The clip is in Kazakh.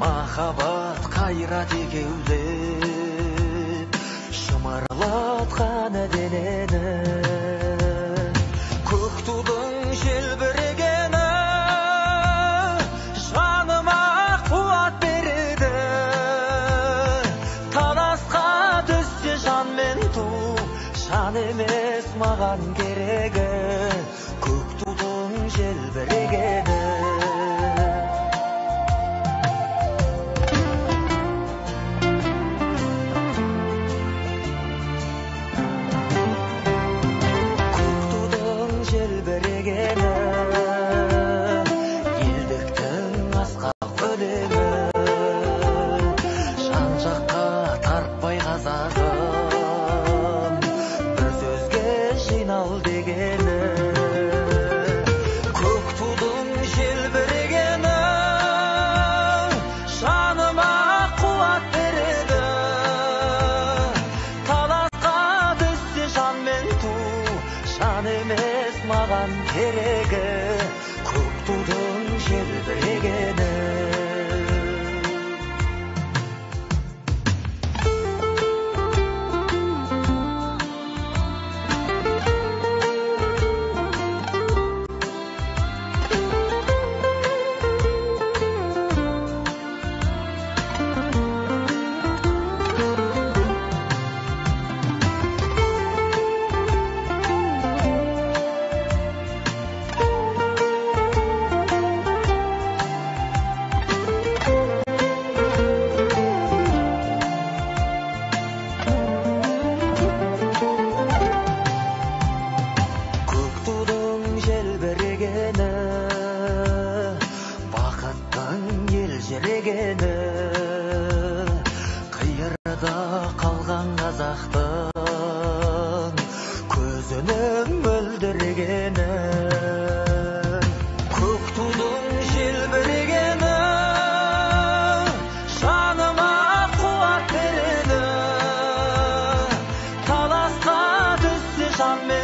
Махаббат қайрат екеулеп шымырлатқан денені, көк тудың желбірегені жаныма қуат береді. Таласқа түссе жан мен ту, жан емес маған керегі, көк тудың желбірегені. Елдіктің асқақ өлеңі, жан жаққа тартпай қазағым, бір сөзге жинал дегені, көк тудың желбірегені жаныма қуат береді. Таласқа түссе жан мен ту, жан емес маған керегі, көк тудың желбірегені. Бақыттың елжірегені, қиырда қалған қазақтың көзінің мөлдірегені, көк тудың желбірегені жаныма қуат береді. Таласқа түссе жан мен